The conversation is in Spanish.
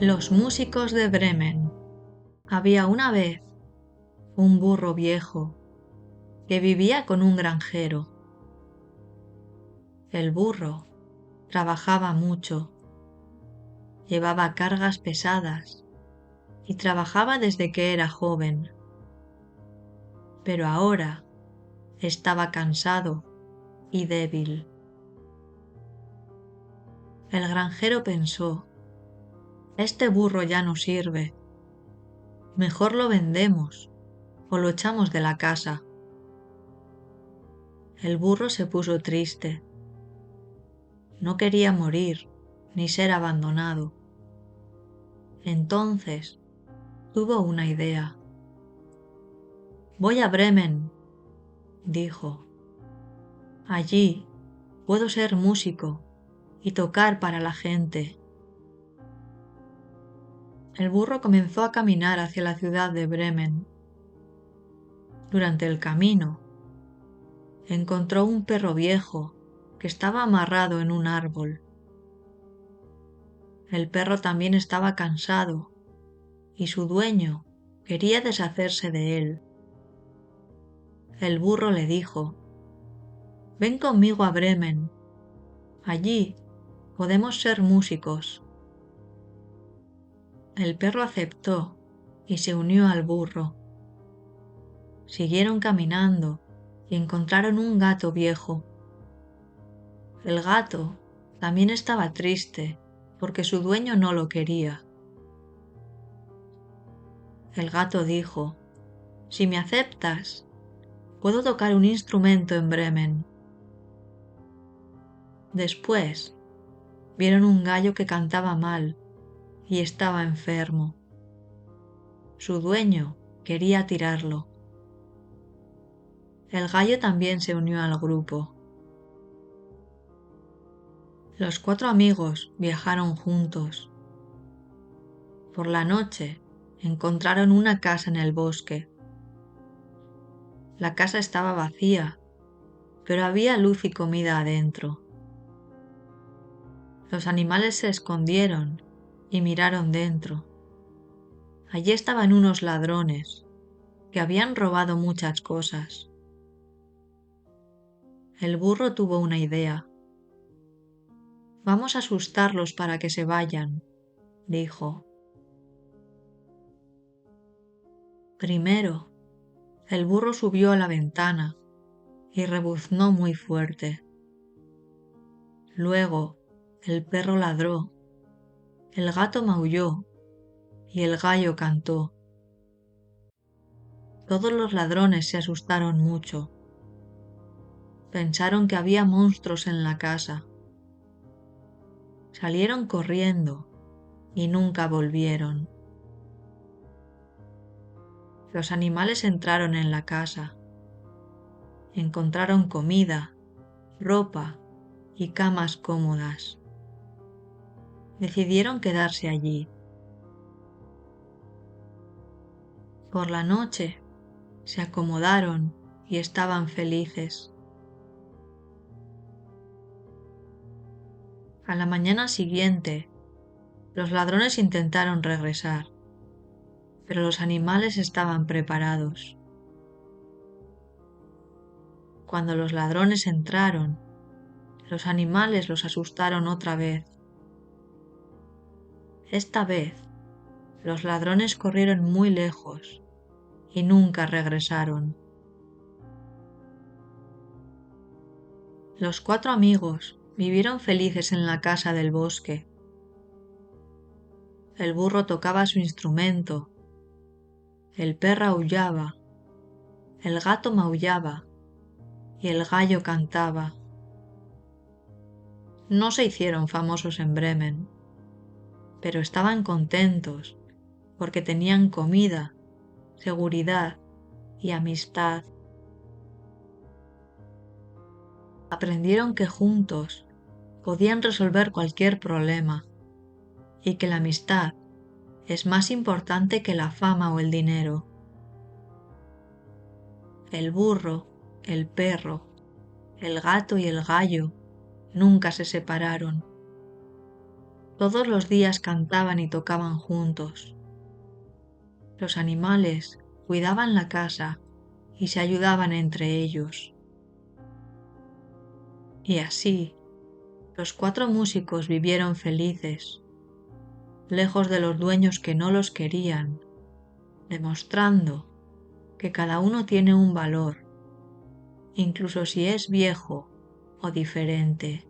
Los músicos de Bremen. Había una vez un burro viejo que vivía con un granjero. El burro trabajaba mucho, llevaba cargas pesadas y trabajaba desde que era joven. Pero ahora estaba cansado y débil. El granjero pensó: este burro ya no sirve. Mejor lo vendemos o lo echamos de la casa. El burro se puso triste. No quería morir ni ser abandonado. Entonces tuvo una idea. Voy a Bremen, dijo. Allí puedo ser músico y tocar para la gente. El burro comenzó a caminar hacia la ciudad de Bremen. Durante el camino, encontró un perro viejo que estaba amarrado en un árbol. El perro también estaba cansado y su dueño quería deshacerse de él. El burro le dijo: ven conmigo a Bremen. Allí podemos ser músicos. El perro aceptó y se unió al burro. Siguieron caminando y encontraron un gato viejo. El gato también estaba triste porque su dueño no lo quería. El gato dijo: si me aceptas, puedo tocar un instrumento en Bremen. Después vieron un gallo que cantaba mal y estaba enfermo. Su dueño quería tirarlo. El gallo también se unió al grupo. Los 4 amigos viajaron juntos. Por la noche encontraron una casa en el bosque. La casa estaba vacía, pero había luz y comida adentro. Los animales se escondieron y miraron dentro. Allí estaban unos ladrones que habían robado muchas cosas. El burro tuvo una idea. Vamos a asustarlos para que se vayan, dijo. Primero, el burro subió a la ventana y rebuznó muy fuerte. Luego, el perro ladró, el gato maulló y el gallo cantó. Todos los ladrones se asustaron mucho. Pensaron que había monstruos en la casa. Salieron corriendo y nunca volvieron. Los animales entraron en la casa. Encontraron comida, ropa y camas cómodas. Decidieron quedarse allí. Por la noche se acomodaron y estaban felices. A la mañana siguiente, los ladrones intentaron regresar, pero los animales estaban preparados. Cuando los ladrones entraron, los animales los asustaron otra vez. Esta vez, los ladrones corrieron muy lejos y nunca regresaron. Los 4 amigos vivieron felices en la casa del bosque. El burro tocaba su instrumento, el perro aullaba, el gato maullaba y el gallo cantaba. No se hicieron famosos en Bremen, pero estaban contentos porque tenían comida, seguridad y amistad. Aprendieron que juntos podían resolver cualquier problema y que la amistad es más importante que la fama o el dinero. El burro, el perro, el gato y el gallo nunca se separaron. Todos los días cantaban y tocaban juntos. Los animales cuidaban la casa y se ayudaban entre ellos. Y así, los 4 músicos vivieron felices, lejos de los dueños que no los querían, demostrando que cada uno tiene un valor, incluso si es viejo o diferente.